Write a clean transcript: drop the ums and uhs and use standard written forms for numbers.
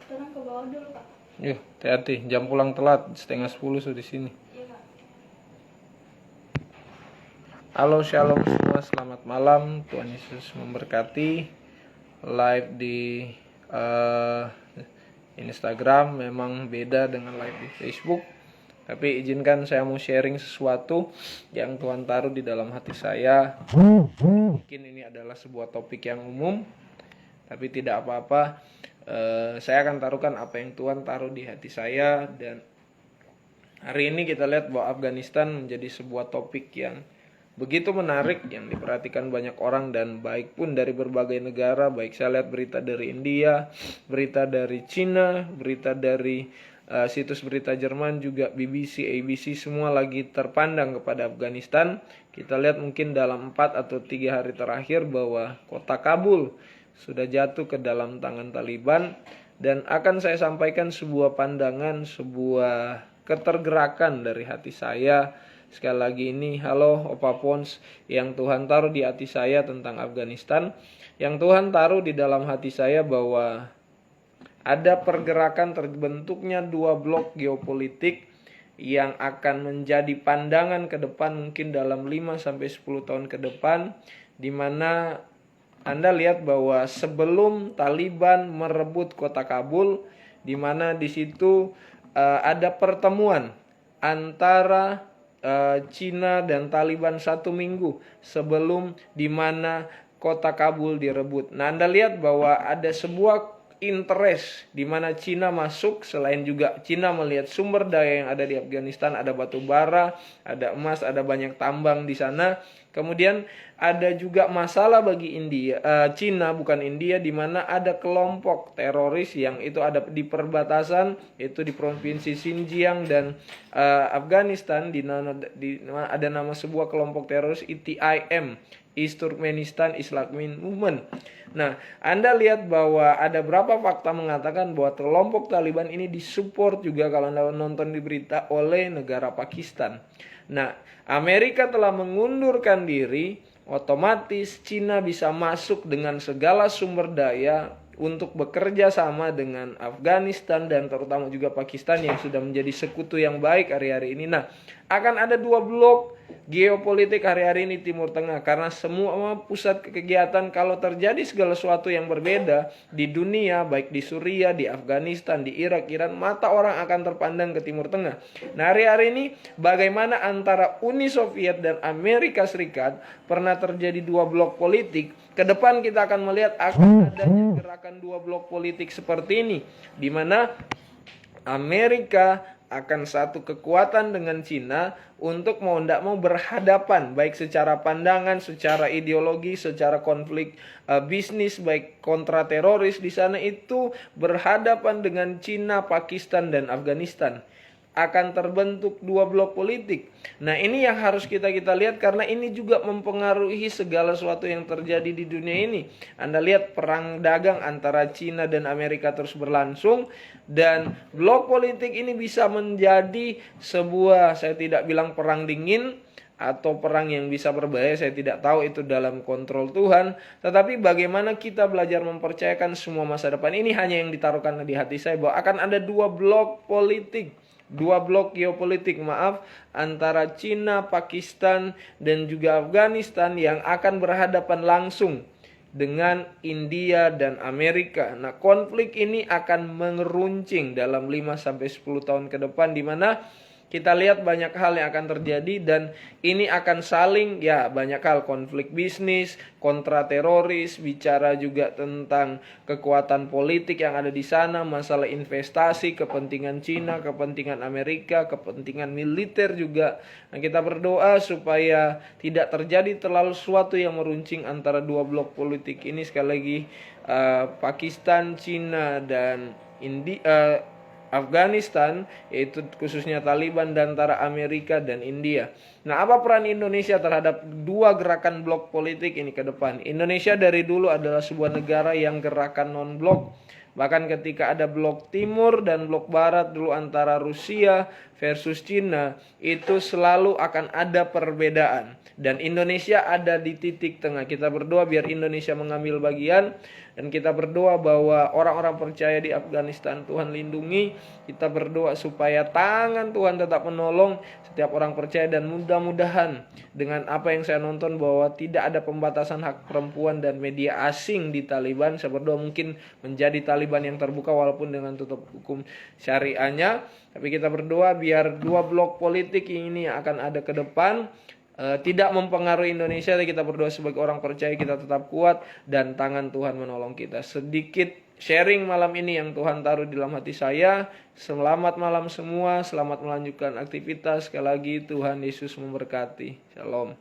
Sekarang ke bawah dulu, Kak. Yuk, hati-hati, jam pulang telat, 9:30 sudah di sini. Iya, Kak. Halo, shalom semua, selamat malam. Tuhan Yesus memberkati. Live di Instagram memang beda dengan live di Facebook. Tapi izinkan saya mau sharing sesuatu yang Tuhan taruh di dalam hati saya. Mungkin ini adalah sebuah topik yang umum, tapi tidak apa-apa. Saya akan taruhkan apa yang Tuhan taruh di hati saya. Dan hari ini kita lihat bahwa Afghanistan menjadi sebuah topik yang begitu menarik, yang diperhatikan banyak orang dan baik pun dari berbagai negara. Baik saya lihat berita dari India, berita dari Cina, berita dari situs berita Jerman, juga BBC, ABC, semua lagi terpandang kepada Afghanistan. Kita lihat mungkin dalam 4 atau 3 hari terakhir bahwa kota Kabul sudah jatuh ke dalam tangan Taliban. Dan akan saya sampaikan sebuah pandangan, sebuah ketergerakan dari hati saya. Sekali lagi ini, halo Opa Pons, yang Tuhan taruh di hati saya tentang Afghanistan. Yang Tuhan taruh di dalam hati saya bahwa ada pergerakan terbentuknya 2 blok geopolitik yang akan menjadi pandangan ke depan mungkin dalam 5-10 tahun ke depan, di mana Anda lihat bahwa sebelum Taliban merebut kota Kabul, di mana di situ ada pertemuan antara Cina dan Taliban 1 minggu sebelum di mana kota Kabul direbut. Nah, Anda lihat bahwa ada sebuah interest di mana Cina masuk. Selain juga Cina melihat sumber daya yang ada di Afghanistan, ada batu bara, ada emas, ada banyak tambang di sana. Kemudian ada juga masalah bagi Cina, bukan India, di mana ada kelompok teroris yang itu ada di perbatasan, itu di provinsi Xinjiang dan Afghanistan, di mana ada nama sebuah kelompok teroris ETIM, East Turkmenistan Islamic Movement. Nah, Anda lihat bahwa ada berapa fakta mengatakan bahwa kelompok Taliban ini disupport juga, kalau Anda nonton di berita, oleh negara Pakistan. Nah, Amerika telah mengundurkan diri, otomatis Cina bisa masuk dengan segala sumber daya untuk bekerja sama dengan Afghanistan dan terutama juga Pakistan yang sudah menjadi sekutu yang baik hari-hari ini. Nah, akan ada 2 blok geopolitik hari-hari ini Timur Tengah, karena semua pusat kegiatan, kalau terjadi segala sesuatu yang berbeda di dunia, baik di Suriah, di Afghanistan, di Irak, Iran, mata orang akan terpandang ke Timur Tengah. Nah, hari-hari ini bagaimana antara Uni Soviet dan Amerika Serikat pernah terjadi 2 blok politik. Ke depan kita akan melihat akan adanya gerakan 2 blok politik seperti ini, di mana Amerika akan satu kekuatan dengan Cina untuk mau tidak mau berhadapan, baik secara pandangan, secara ideologi, secara konflik bisnis, baik kontra teroris di sana itu berhadapan dengan Cina, Pakistan dan Afghanistan. Akan terbentuk 2 blok politik. Nah, ini yang harus kita lihat, karena ini juga mempengaruhi segala sesuatu yang terjadi di dunia ini. Anda lihat perang dagang antara Cina dan Amerika terus berlangsung, dan blok politik ini bisa menjadi sebuah, saya tidak bilang perang dingin atau perang yang bisa berbahaya, saya tidak tahu, itu dalam kontrol Tuhan. Tetapi bagaimana kita belajar mempercayakan semua masa depan ini, hanya yang ditaruhkan di hati saya bahwa akan ada 2 blok politik, 2 blok geopolitik, antara Cina, Pakistan dan juga Afghanistan yang akan berhadapan langsung dengan India dan Amerika. Nah, konflik ini akan mengeruncing dalam 5-10 tahun ke depan, di mana kita lihat banyak hal yang akan terjadi, dan ini akan saling, banyak hal, konflik bisnis, kontra teroris, bicara juga tentang kekuatan politik yang ada di sana, masalah investasi, kepentingan Cina, kepentingan Amerika, kepentingan militer juga. Nah, kita berdoa supaya tidak terjadi terlalu sesuatu yang meruncing antara 2 blok politik ini. Sekali lagi, Pakistan, Cina dan Afghanistan, yaitu khususnya Taliban, dan antara Amerika dan India. Nah, apa peran Indonesia terhadap 2 gerakan blok politik ini ke depan? Indonesia dari dulu adalah sebuah negara yang gerakan non-blok. Bahkan ketika ada blok timur dan blok barat dulu antara Rusia versus Cina, itu selalu akan ada perbedaan. Dan Indonesia ada di titik tengah. Kita berdoa biar Indonesia mengambil bagian. Dan kita berdoa bahwa orang-orang percaya di Afghanistan Tuhan lindungi. Kita berdoa supaya tangan Tuhan tetap menolong setiap orang percaya. Dan mudah-mudahan dengan apa yang saya nonton bahwa tidak ada pembatasan hak perempuan dan media asing di Taliban. Saya berdoa mungkin menjadi Taliban yang terbuka walaupun dengan tutup hukum syariahnya. Tapi kita berdoa biar dua blok politik ini akan ada ke depan tidak mempengaruhi Indonesia. Kita berdoa sebagai orang percaya kita tetap kuat dan tangan Tuhan menolong kita. Sedikit sharing malam ini yang Tuhan taruh di dalam hati saya. Selamat malam semua, selamat melanjutkan aktivitas. Sekali lagi Tuhan Yesus memberkati. Shalom.